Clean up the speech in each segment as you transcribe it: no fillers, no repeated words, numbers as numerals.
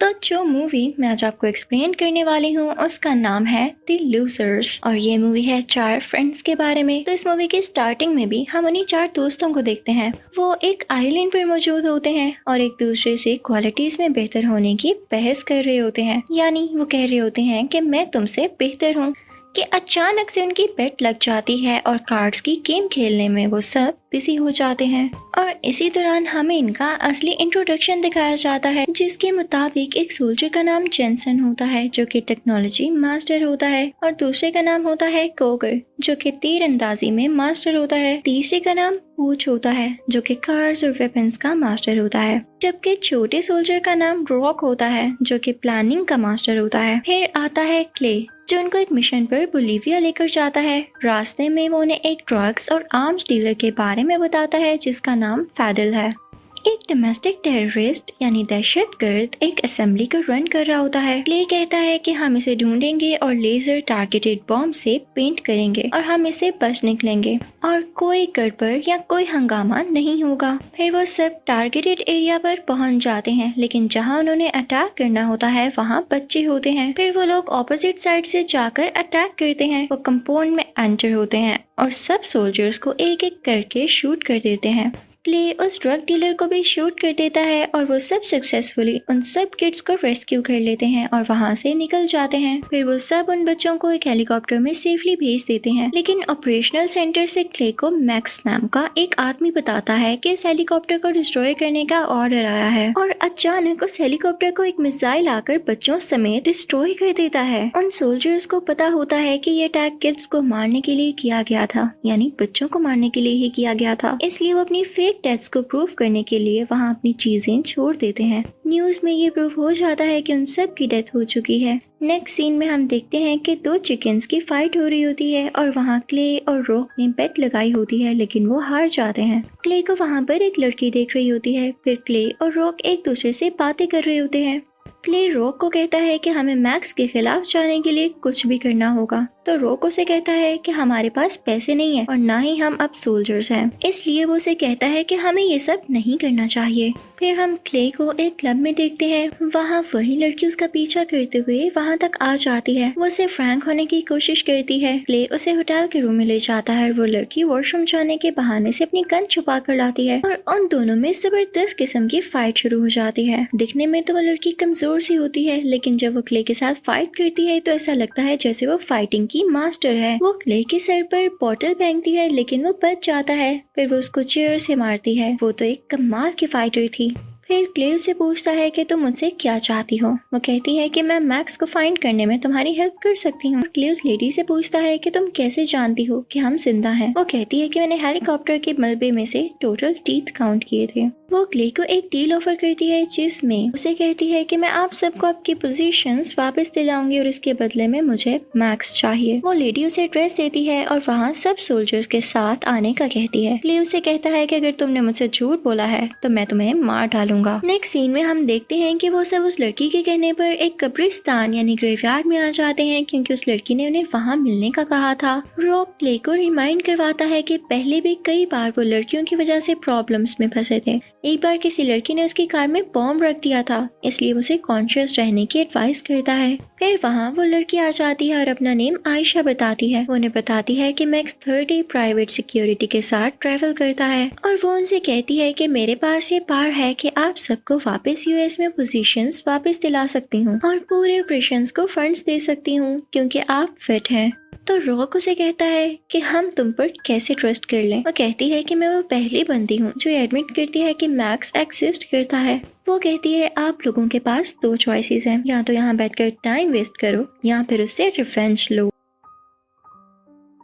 तो जो मूवी मैं आज आपको एक्सप्लेन करने वाली हूँ उसका नाम है द लूजर्स और ये मूवी है 4 फ्रेंड्स के बारे में। तो इस मूवी की स्टार्टिंग में भी हम उन्हीं 4 दोस्तों को देखते हैं। वो एक आइलैंड पर मौजूद होते हैं और एक दूसरे से क्वालिटीज में बेहतर होने की बहस कर रहे होते हैं, यानी वो कह रहे होते हैं कि मैं तुमसे बेहतर हूँ। कि अचानक से उनकी बेट लग जाती है और कार्ड्स की गेम खेलने में वो सब बिजी हो जाते हैं। और इसी दौरान हमें इनका असली इंट्रोडक्शन दिखाया जाता है, जिसके मुताबिक एक सोल्जर का नाम जेंसन होता है जो कि टेक्नोलॉजी मास्टर होता है, और दूसरे का नाम होता है कोगर जो कि तीरंदाजी में मास्टर होता है। तीसरे का नाम पूछ होता है जो कि कार्स और वेपन्स का मास्टर होता है, जबकि छोटे सोल्जर का नाम रॉक होता है जो कि प्लानिंग का मास्टर होता है। फिर आता है क्ले जो उनको एक मिशन पर बोलिविया लेकर जाता है। रास्ते में वो उन्हें एक ड्रग्स और आर्म्स डीलर के बारे में बताता है जिसका नाम फैडल है। एक डोमेस्टिक टेररिस्ट यानी दहशतगर्द एक असेंबली को रन कर रहा होता है। क्ले कहता है कि हम इसे ढूंढेंगे और लेजर टारगेटेड बॉम्ब से पेंट करेंगे और हम इसे बच निकलेंगे और कोई गड़बड़ या कोई हंगामा नहीं होगा। फिर वो सब टारगेटेड एरिया पर पहुंच जाते हैं, लेकिन जहां उन्होंने अटैक करना होता है वहां बच्चे होते हैं। फिर वो लोग ऑपोजिट साइड से जाकर अटैक करते हैं। वो कंपाउंड में एंटर होते हैं और सब सोल्जर्स को एक एक करके शूट कर देते हैं। क्ले उस ड्रग डीलर को भी शूट कर देता है और वो सब सक्सेसफुली उन सब किड्स को रेस्क्यू कर लेते हैं और वहाँ से निकल जाते हैं। फिर वो सब उन बच्चों को एक हेलीकॉप्टर में सेफली भेज देते हैं, लेकिन ऑपरेशनल सेंटर से क्ले को मैक्स नाम का एक आदमी बताता है कि इस हेलीकॉप्टर को डिस्ट्रॉय करने का ऑर्डर आया है, और अचानक उस हेलीकॉप्टर को एक मिसाइल आकर बच्चों समेत डिस्ट्रॉय कर देता है। उन सोल्जर्स को पता होता है कि ये अटैक किड्स को मारने के लिए किया गया था, यानी बच्चों को मारने के लिए ही किया गया था, इसलिए वो अपनी फेक टेस्ट को प्रूव करने के लिए वहां अपनी चीजें छोड़ देते हैं। न्यूज में ये प्रूव हो जाता है कि उन सब की डेथ हो चुकी है। नेक्स्ट सीन में हम देखते हैं कि 2 चिकन्स की फाइट हो रही होती है और वहाँ क्ले और रॉक ने बेट लगाई होती है, लेकिन वो हार जाते हैं। क्ले को वहाँ पर एक लड़की देख रही होती है। फिर क्ले और रॉक एक दूसरे से बातें कर रहे होते हैं। क्ले रॉक को कहता है कि हमें मैक्स के खिलाफ जाने के लिए कुछ भी करना होगा, तो रॉक उसे कहता है कि हमारे पास पैसे नहीं है और ना ही हम अब सोल्जर्स हैं, इसलिए वो उसे कहता है कि हमें ये सब नहीं करना चाहिए। फिर हम क्ले को एक क्लब में देखते हैं। वहाँ वही लड़की उसका पीछा करते हुए वहाँ तक आ जाती है। वो उसे फ्रैंक होने की कोशिश करती है। क्ले उसे होटल के रूम में ले जाता है और वो लड़की वॉशरूम जाने के बहाने से अपनी गन छुपा कर लाती है और उन दोनों में जबरदस्त किस्म की फाइट शुरू हो जाती है। दिखने में तो वो लड़की कमजोर सी होती है, लेकिन जब वो क्ले के साथ फाइट करती है तो ऐसा लगता है जैसे वो फाइटिंग की मास्टर है। वो क्ले के सर पर बॉटल फेंकती है, लेकिन वो बच जाता है। फिर वो उसको चेयर से मारती है। वो तो एक कमाल की फाइटर थी। फिर क्ले उससे पूछता है कि तुम मुझसे क्या चाहती हो। वो कहती है कि मैं मैक्स को फाइंड करने में तुम्हारी हेल्प कर सकती हूँ। क्ले उस लेडी से पूछता है कि तुम कैसे जानती हो कि हम जिंदा हैं। वो कहती है कि मैंने हेलीकॉप्टर के मलबे में से टोटल टीथ काउंट किए थे। वो क्ले को एक डील ऑफर करती है जिसमें उसे कहती है कि मैं आप सबको आपकी पोजीशंस वापस दिलाऊंगी और इसके बदले में मुझे मैक्स चाहिए। वो लेडी उसे ड्रेस देती है और वहाँ सब सोल्जर्स के साथ आने का कहती है। क्ले उसे कहता है कि अगर तुमने मुझसे झूठ बोला है तो मैं तुम्हें मार डालूंगा। नेक्स्ट सीन में हम देखते हैं कि वो सब उस लड़की के कहने पर एक कब्रिस्तान यानी ग्रेवयार्ड में आ जाते हैं, क्योंकि उस लड़की ने उन्हें वहाँ मिलने का कहा था। रॉक क्ले को रिमाइंड करवाता है कि पहले भी कई बार वो लड़कियों की वजह से प्रॉब्लम्स में फंसे थे। एक बार किसी लड़की ने उसकी कार में बॉम्ब रख दिया था, इसलिए उसे कॉन्शियस रहने की एडवाइस करता है। फिर वहाँ वो लड़की आ जाती है और अपना नेम आयशा बताती है। वो उन्हें बताती है कि मैक्स 30 प्राइवेट सिक्योरिटी के साथ ट्रैवल करता है और वो उनसे कहती है कि मेरे पास ये पावर है कि आप सबको वापस यूएस में पोजीशंस वापस दिला सकती हूँ और पूरे ऑपरेशंस को फंड्स दे सकती हूँ क्योंकि आप फिट हैं। तो रॉक उसे कहता है कि हम तुम पर कैसे ट्रस्ट कर लें। वो कहती है कि मैं वो पहली बंदी हूँ जो एडमिट करती है कि मैक्स एक्सिस्ट करता है। वो कहती है आप लोगों के पास 2 चॉइसेस हैं, या तो यहाँ बैठकर टाइम वेस्ट करो या फिर उससे रिवेंज लो।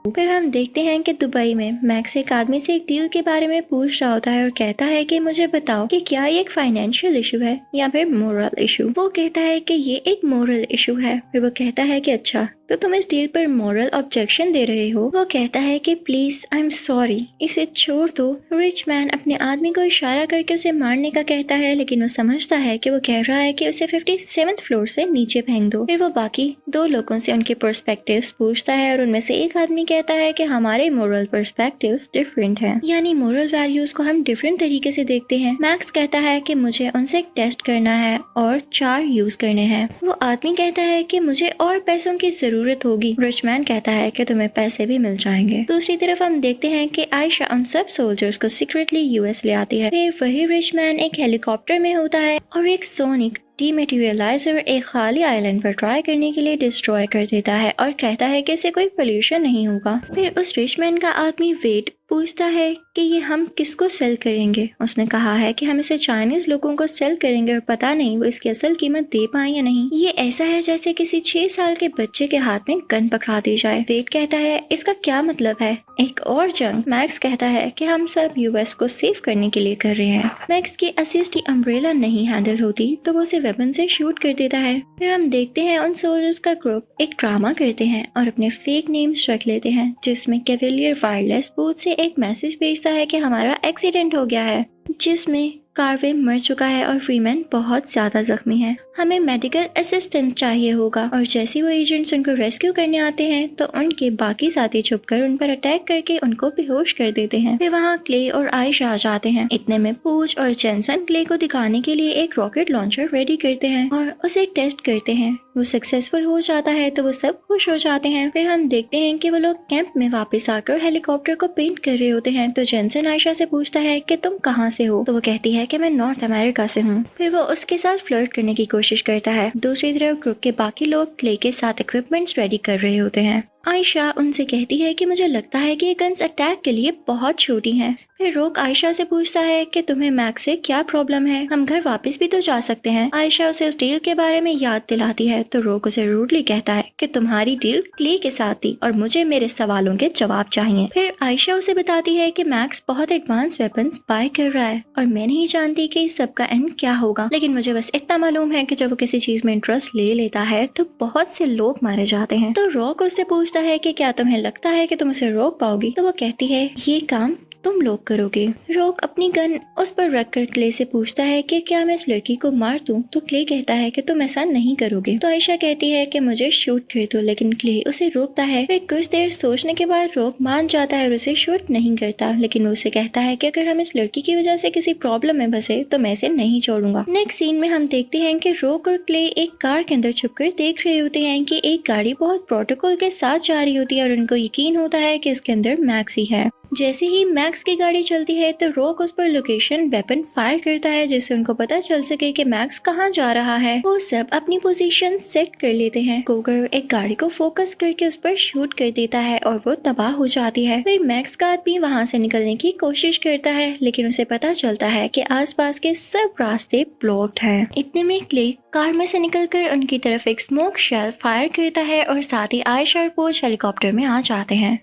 फिर हम देखते हैं कि दुबई में मैक्स एक आदमी से एक डील के बारे में पूछ रहा होता है और कहता है कि मुझे बताओ कि क्या ये एक फाइनेंशियल इशू है या फिर मोरल इशू। वो कहता है कि ये एक मोरल इशू है। फिर वो कहता है कि अच्छा तो तुम इस डील पर मॉरल ऑब्जेक्शन दे रहे हो। वो कहता है कि प्लीज आई एम सॉरी, इसे छोड़ दो। रिच मैन अपने आदमी को इशारा करके उसे मारने का कहता है, लेकिन वो समझता है कि वो कह रहा है कि उसे 57th फ्लोर से नीचे फेंक दो। फिर वो बाकी दो लोगों से उनके पर्सपेक्टिव्स पूछता है और उनमें से एक आदमी कहता है कि हमारे मोरल पर्सपेक्टिव्स डिफरेंट हैं, यानी मोरल वैल्यूज को हम डिफरेंट तरीके से देखते हैं। मैक्स कहता है कि मुझे उनसे एक टेस्ट करना है और 4 यूज करने हैं। वो आदमी कहता है कि मुझे और पैसों की जरूरत होगी। रिच मैन कहता है कि तुम्हें पैसे भी मिल जाएंगे। दूसरी तरफ हम देखते हैं कि आयशा उन सब सोल्जर्स को सीक्रेटली यूएस ले आती है। फिर वही रिच मैन एक हेलीकॉप्टर में होता है और एक सोनिक डीमेटेरियलाइजर एक खाली आइलैंड पर ट्राई करने के लिए डिस्ट्रॉय कर देता है और कहता है कि इससे कोई पोल्यूशन नहीं होगा। फिर उस रिच मैन का आदमी वेड पूछता है कि ये हम किसको सेल करेंगे। उसने कहा है कि हम इसे चाइनीज लोगों को सेल करेंगे और पता नहीं वो इसकी असल कीमत दे पाए या नहीं। ये ऐसा है जैसे किसी 6 साल के बच्चे के हाथ में गन पकड़ा दी जाए। वेड कहता है इसका क्या मतलब है, एक और जंग। मैक्स कहता है कि हम सब यूएस को सेव करने के लिए कर रहे हैं। मैक्स की असिस्टी अम्ब्रेला नहीं हैंडल होती तो वो उसे वेपन से शूट कर देता है। फिर हम देखते हैं उन सोल्जर्स का ग्रुप एक ड्रामा करते हैं और अपने फेक नेम्स रख लेते हैं, जिसमें कैवेलियर वायरलेस बूथ से एक मैसेज भेजता है कि हमारा एक्सीडेंट हो गया है, जिसमें कार्वे मर चुका है और फ्रीमैन बहुत ज्यादा जख्मी है। हमें मेडिकल असिस्टेंट चाहिए होगा। और जैसे वो एजेंट्स उनको रेस्क्यू करने आते हैं तो उनके बाकी साथी छुपकर उन पर अटैक करके उनको बेहोश कर देते हैं। फिर वहाँ क्ले और आयशा आ जाते हैं। इतने में पूछ और जेनसन क्ले को दिखाने के लिए एक रॉकेट लॉन्चर रेडी करते हैं और उसे टेस्ट करते हैं। वो सक्सेसफुल हो जाता है तो वो सब खुश हो जाते हैं। फिर हम देखते हैं कि वो लोग कैंप में वापस आकर हेलीकॉप्टर को पेंट कर रहे होते हैं। तो जेनसन आयशा से पूछता है कि तुम कहाँ से हो। तो वो कहती है कि मैं नॉर्थ अमेरिका से हूँ। फिर वो उसके साथ फ्लर्ट करने की कोशिश करता है। दूसरी तरफ ग्रुप के बाकी लोग क्ले के साथ इक्विपमेंट्स रेडी कर रहे होते हैं। आयशा उनसे कहती है कि मुझे लगता है कि ये गन्स अटैक के लिए बहुत छोटी हैं। फिर रोक आयशा से पूछता है कि तुम्हें मैक्स से क्या प्रॉब्लम है, हम घर वापस भी तो जा सकते हैं। आयशा उसे उस डील के बारे में याद दिलाती है तो रोक उसे रूडली कहता है कि तुम्हारी डील क्ले के साथ थी और मुझे मेरे सवालों के जवाब चाहिए। फिर आयशा उसे बताती है कि मैक्स बहुत एडवांस वेपन्स बाय कर रहा है और मैं नहीं जानती कि इस सब का एंड क्या होगा, लेकिन मुझे बस इतना मालूम है कि जब वो किसी चीज में इंटरेस्ट ले लेता है तो बहुत से लोग मारे जाते हैं। तो रॉक उससे पूछता है कि क्या तुम्हें लगता है कि तुम उसे रोक पाओगी। तो वो कहती है ये काम तुम लोग करोगे। रॉक अपनी गन उस पर रखकर क्ले से पूछता है कि क्या मैं इस लड़की को मार दूं। तो क्ले कहता है कि तुम ऐसा नहीं करोगे। तो आयशा कहती है कि मुझे शूट कर दो, लेकिन क्ले उसे रोकता है। फिर कुछ देर सोचने के बाद रॉक मान जाता है और उसे शूट नहीं करता, लेकिन वो उसे कहता है कि अगर हम इस लड़की की वजह से किसी प्रॉब्लम में फंसे तो मैं इसे नहीं छोड़ूंगा। नेक्स्ट सीन में हम देखते हैं कि रॉक और क्ले एक कार के अंदर छुपकर देख रहे होते हैं कि एक गाड़ी बहुत प्रोटोकॉल के साथ जा रही होती है और उनको यकीन होता है कि इसके अंदर मैक्स ही है। जैसे ही मैक्स की गाड़ी चलती है तो रॉक उस पर लोकेशन वेपन फायर करता है, जिससे उनको पता चल सके कि मैक्स कहाँ जा रहा है। वो सब अपनी पोजीशन सेट कर लेते हैं। कोगर एक गाड़ी को फोकस करके उस पर शूट कर देता है और वो तबाह हो जाती है। फिर मैक्स का आदमी वहाँ से निकलने की कोशिश करता है, लेकिन उसे पता चलता है कि आसपास के सब रास्ते ब्लॉक्ड हैं। इतने में क्ले कार में से निकलकर उनकी तरफ एक स्मोक शेल फायर करता है और साथ ही आयशा और पूछ हेलीकॉप्टर में आ जाते हैं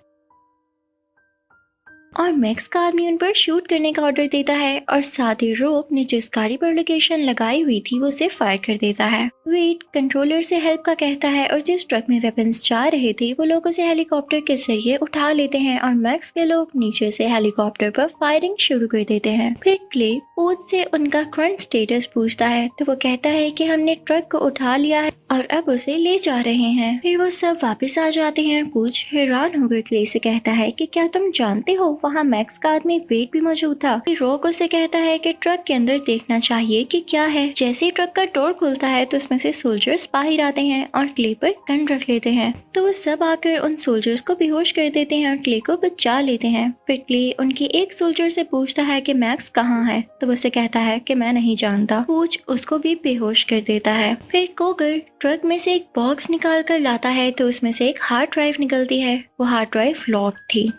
और मैक्स का आदमी उन पर शूट करने का ऑर्डर देता है और साथ ही रॉक ने जिस गाड़ी पर लोकेशन लगाई हुई थी वो उसे फायर कर देता है। वेट कंट्रोलर से हेल्प का कहता है और जिस ट्रक में वेपन्स जा रहे थे वो लोग उसे हेलीकॉप्टर के जरिए उठा लेते हैं और मैक्स के लोग नीचे से हेलीकॉप्टर पर फायरिंग शुरू कर देते हैं। फिर क्ले पूछ से उनका करंट स्टेटस पूछता है तो वो कहता है कि हमने ट्रक को उठा लिया है और अब उसे ले जा रहे हैं। फिर वो सब वापस आ जाते हैं और पूछ हैरान होकर क्ले से कहता है कि क्या तुम जानते हो वहाँ मैक्स का आदमी वेट भी मौजूद था। फिर रॉक उसे कहता है कि ट्रक के अंदर देखना चाहिए कि क्या है। जैसे ही ट्रक का डोर खुलता है तो उसमें से सोल्जर्स बाहर आते हैं और क्ले पर गन रख लेते हैं। तो वो सब आकर उन सोल्जर्स को बेहोश कर देते हैं और क्ले को बचा लेते हैं। फिर क्ले उनके एक सोल्जर से पूछता है कि मैक्स कहाँ है। तो वो उसे कहता है कि मैं नहीं जानता। पूछ उसको भी बेहोश कर देता है। फिर कोगर ट्रक में से एक बॉक्स निकाल कर लाता है तो उसमें से एक हार्ड ड्राइव निकलती है। वो हार्ड ड्राइव लॉक थी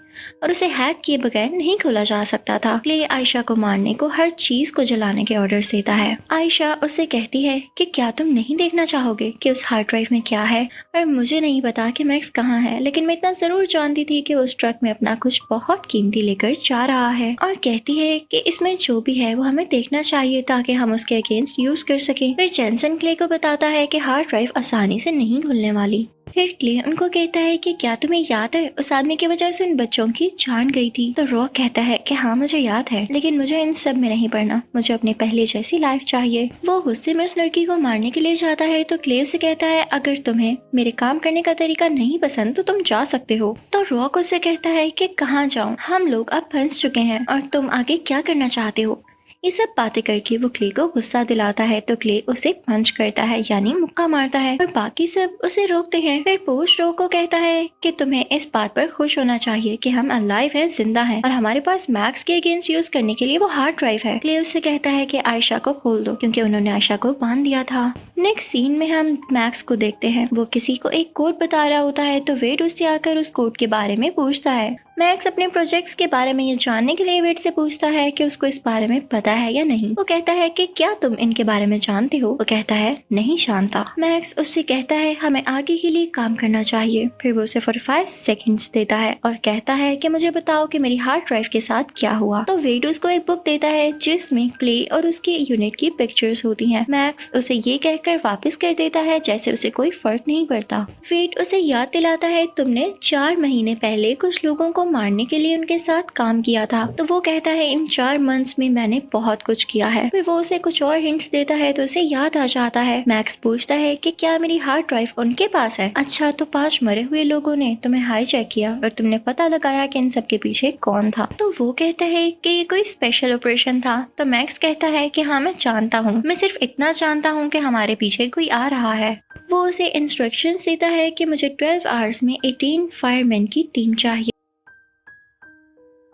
और उसे हैक किए बगैर नहीं खोला जा सकता था। क्ले आयशा को मारने को हर चीज को जलाने के ऑर्डर्स देता है। आयशा उससे कहती है कि क्या तुम नहीं देखना चाहोगे कि उस हार्ड ड्राइव में क्या है। और मुझे नहीं पता कि मैक्स कहाँ है, लेकिन मैं इतना जरूर जानती थी कि वो उस ट्रक में अपना कुछ बहुत कीमती लेकर जा रहा है। और कहती है कि इसमें जो भी है वो हमें देखना चाहिए ताकि हम उसके अगेंस्ट यूज कर सकें। फिर जेनसन क्ले को बताता है कि हार्ड ड्राइव आसानी से नहीं खुलने वाली, फिर क्ले उनको कहता है कि क्या तुम्हें याद है उस आदमी की वजह से उन बच्चों की जान गई थी। तो रॉक कहता है कि हाँ मुझे याद है, लेकिन मुझे इन सब में नहीं पड़ना, मुझे अपने पहले जैसी लाइफ चाहिए। वो गुस्से में उस लड़की को मारने के लिए जाता है तो क्ले से कहता है अगर तुम्हें मेरे काम करने का तरीका नहीं पसंद तो तुम जा सकते हो। तो रॉक उससे कहता है कि कहाँ जाऊं, हम लोग अब फंस चुके हैं और तुम आगे क्या करना चाहते हो। ये सब बातें करके वो क्ले को गुस्सा दिलाता है तो क्ले उसे पंच करता है यानी मुक्का मारता है और बाकी सब उसे रोकते हैं। फिर पोस्ट रॉक को कहता है कि तुम्हें इस बात पर खुश होना चाहिए कि हम अलाइव हैं, जिंदा हैं और हमारे पास मैक्स के अगेंस्ट यूज करने के लिए वो हार्ड ड्राइव है। क्ले उससे कहता है कि आयशा को खोल दो क्योंकि उन्होंने आयशा को बांध दिया था। नेक्स्ट सीन में हम मैक्स को देखते हैं, वो किसी को एक कोड बता रहा होता है तो वेड उससे आकर उस कोड के बारे में पूछता है। मैक्स अपने प्रोजेक्ट्स के बारे में ये जानने के लिए वेड से पूछता है कि उसको इस बारे में पता है या नहीं। वो कहता है कि क्या तुम इनके बारे में जानते हो। वो कहता है नहीं जानता। मैक्स उससे कहता है हमें आगे के लिए काम करना चाहिए। फिर वो उसे 45 सेकंड्स देता है और कहता है कि मुझे बताओ कि मेरी हार्ड ड्राइव के साथ क्या हुआ। तो वेड उसको एक बुक देता है जिसमें क्ले और उसके यूनिट की पिक्चर्स होती हैं। मैक्स उसे ये कहकर वापस कर देता है जैसे उसे कोई फर्क नहीं पड़ता। वेड उसे याद दिलाता है तुमने 4 महीने पहले कुछ लोगों को मारने के लिए उनके साथ काम किया था। तो वो कहता है इन 4 मंथ्स में मैंने बहुत कुछ किया है। फिर वो उसे कुछ और हिंट्स देता है तो उसे याद आ जाता है। मैक्स पूछता है कि क्या मेरी हार्ड ड्राइव उनके पास है। अच्छा, तो 5 मरे हुए लोगों ने तुम्हें हाईजैक किया और तुमने पता लगाया कि इन सब के पीछे कौन था। तो वो कहता है कि ये कोई स्पेशल ऑपरेशन था। तो मैक्स कहता है कि हाँ मैं जानता हूँ, मैं सिर्फ इतना जानता हूँ कि हमारे पीछे कोई आ रहा है। वो उसे इंस्ट्रक्शंस देता है कि मुझे 12 आवर्स में 18 फायरमैन की टीम चाहिए।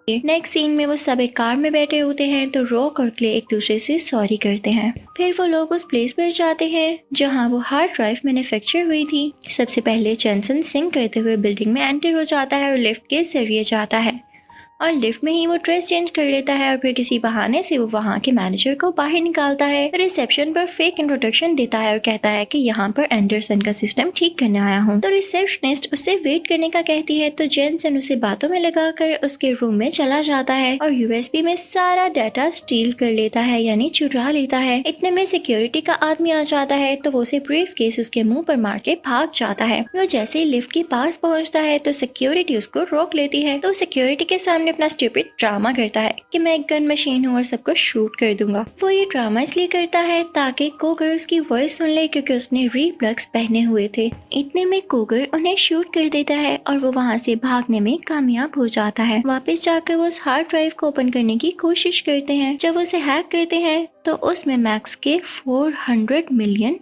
नेक्स्ट सीन में वो सब एक कार में बैठे होते हैं तो रॉक और क्ले एक दूसरे से सॉरी करते हैं। फिर वो लोग उस प्लेस पर जाते हैं जहां वो हार्ड ड्राइव मैन्युफैक्चर हुई थी। सबसे पहले जेनसन सिंग करते हुए बिल्डिंग में एंटर हो जाता है और लिफ्ट के जरिए जाता है और लिफ्ट में ही वो ड्रेस चेंज कर लेता है और फिर किसी बहाने से वो वहाँ के मैनेजर को बाहर निकालता है। रिसेप्शन पर फेक इंट्रोडक्शन देता है और कहता है कि यहाँ पर एंडरसन का सिस्टम ठीक करने आया हूँ। तो रिसेप्शनिस्ट उससे वेट करने का कहती है तो जेनसन उसे बातों में लगाकर उसके रूम में चला जाता है और यूएसबी में सारा डाटा स्टील कर लेता है यानी चुरा लेता है। इतने में सिक्योरिटी का आदमी आ जाता है तो वो उसे ब्रीफ केस उसके मुंह पर मार के भाग जाता है। वो जैसे ही लिफ्ट के पास पहुँचता है तो सिक्योरिटी उसको रोक लेती है। तो सिक्योरिटी के सामने अपना स्टूपिड ड्रामा करता है कि मैं एक गन मशीन हूँ और सबको शूट कर दूंगा। वो ये ड्रामा इसलिए करता है ताकि कोगर उसकी वॉइस सुन ले क्योंकि उसने रिप्लक्स पहने हुए थे। इतने में कोगर उन्हें शूट कर देता है और वो वहाँ से भागने में कामयाब हो जाता है। वापस जाकर वो उस हार्ड ड्राइव को ओपन करने की कोशिश करते हैं। जब वो उसे हैक करते हैं तो उसमें मैक्स के $400 मिलियन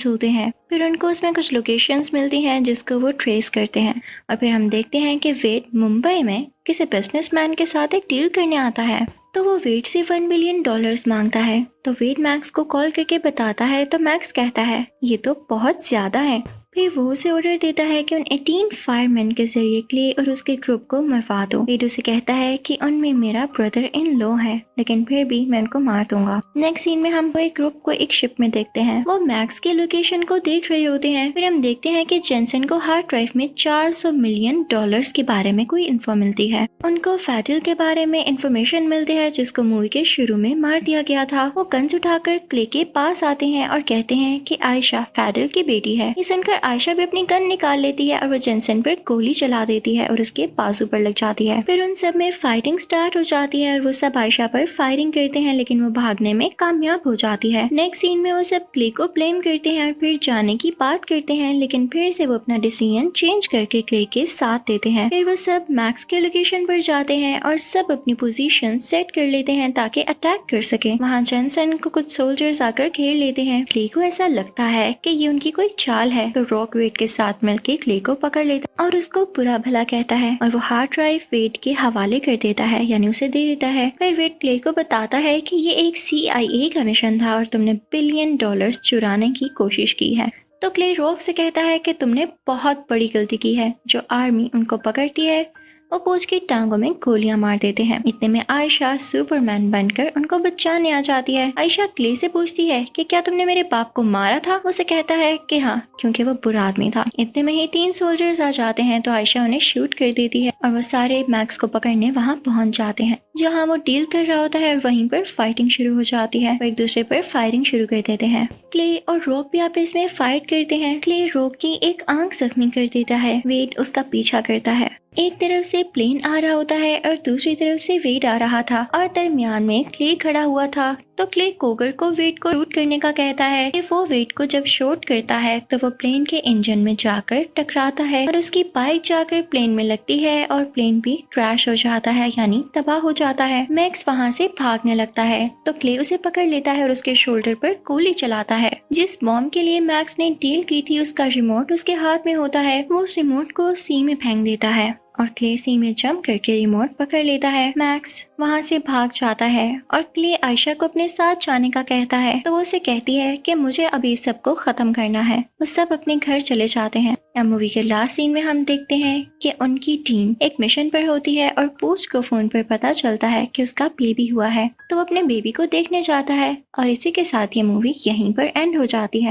होते हैं। फिर उनको उसमें कुछ लोकेशंस मिलती हैं जिसको वो ट्रेस करते हैं और फिर हम देखते हैं कि वेड मुंबई में किसी बिजनेसमैन के साथ एक डील करने आता है। तो वो वेड से $1 बिलियन मांगता है। तो वेड मैक्स को कॉल करके बताता है तो मैक्स कहता है ये तो बहुत ज्यादा है। फिर वो उसे ऑर्डर देता है कि उन 18 फायरमैन के जरिए क्ले और उसके ग्रुप को मरवा दो। वेड उसे कहता है कि उनमें मेरा ब्रदर इन लॉ है लेकिन फिर भी मैं उनको मार दूंगा। नेक्स्ट सीन में हम एक ग्रुप को एक शिप में देखते हैं। वो मैक्स के लोकेशन को देख रहे होते हैं। फिर हम देखते हैं कि जेनसन को हार्ड ड्राइव में $400 मिलियन के बारे में कोई इन्फो मिलती है। उनको फैडल के बारे में इंफॉर्मेशन मिलती है जिसको मूवी के शुरू में मार दिया गया था। वो गन्स उठाकर क्ले के पास आते हैं और कहते हैं कि आयशा फैडल की बेटी है। ये सुनकर आयशा भी अपनी गन निकाल लेती है और वो जेनसन पर गोली चला देती है और उसके बाजू पर लग जाती है। फिर उन सब में फाइटिंग स्टार्ट हो जाती है और वो सब आयशा पर फायरिंग करते हैं लेकिन वो भागने में कामयाब हो जाती है। नेक्स्ट सीन में वो सब क्ले को ब्लेम करते हैं और फिर जाने की बात करते हैं लेकिन फिर से वो अपना डिसीजन चेंज करके क्ले के साथ देते हैं। फिर वो सब मैक्स के लोकेशन पर जाते हैं और सब अपनी पोजीशन सेट कर लेते हैं ताकि अटैक कर सके। वहाँ जेनसन को कुछ सोल्जर्स आकर घेर लेते हैं। क्ले को ऐसा लगता है कि ये उनकी कोई चाल है तो रॉक वेड के साथ मिलकर क्ले को पकड़ लेता और उसको बुरा भला कहता है और वो हार्ड ड्राइव वेड के हवाले कर देता है यानी उसे दे देता है। फिर वेड क्ले को बताता है कि ये एक CIA का मिशन था और तुमने $1 बिलियन चुराने की कोशिश की है। तो क्ले रॉक से कहता है कि तुमने बहुत बड़ी गलती की है। जो आर्मी उनको पकड़ती है वो पूछ की टांगों में गोलियां मार देते हैं। इतने में आयशा सुपरमैन बनकर उनको बचाने आ जाती है। आयशा क्ले से पूछती है कि क्या तुमने मेरे बाप को मारा था? उसे कहता है कि हाँ, क्योंकि वो बुरा आदमी था। इतने में ही 3 सोल्जर्स आ जाते हैं तो आयशा उन्हें शूट कर देती है और वो सारे मैक्स को पकड़ने वहाँ पहुँच जाते हैं जहाँ वो डील कर रहा होता है और वहीं पर फाइटिंग शुरू हो जाती है। वो एक दूसरे पर फायरिंग शुरू कर देते हैं। क्ले और रॉक भी आपस में फाइट करते हैं। क्ले रॉक की एक आंख जख्मी कर देता है। वेड उसका पीछा करता है। एक तरफ से प्लेन आ रहा होता है और दूसरी तरफ से वेड आ रहा था और दरमियान में क्ले खड़ा हुआ था। तो क्ले कोगर को वेड को शूट करने का कहता है कि वो वेड को जब शूट करता है तो वो प्लेन के इंजन में जाकर टकराता है और उसकी बाइक जाकर प्लेन में लगती है और प्लेन भी क्रैश हो जाता है, यानी तबाह हो जाता है। मैक्स वहाँ से भागने लगता है तो क्ले उसे पकड़ लेता है और उसके शोल्डर पर गोली चलाता है। जिस बॉम्ब के लिए मैक्स ने डील की थी उसका रिमोट उसके हाथ में होता है। वो उस रिमोट को सी में फेंक देता है और क्ले सी में जंप करके रिमोट पकड़ लेता है। मैक्स वहाँ से भाग जाता है और क्ले आयशा को अपने साथ जाने का कहता है तो वो उसे कहती है कि मुझे अभी सबको खत्म करना है। वो सब अपने घर चले जाते हैं। अब मूवी के लास्ट सीन में हम देखते हैं कि उनकी टीम एक मिशन पर होती है और पूछ को फोन पर पता चलता है कि उसका बेबी हुआ है तो वो अपने बेबी को देखने जाता है और इसी के साथ ये मूवी यहीं पर एंड हो जाती है।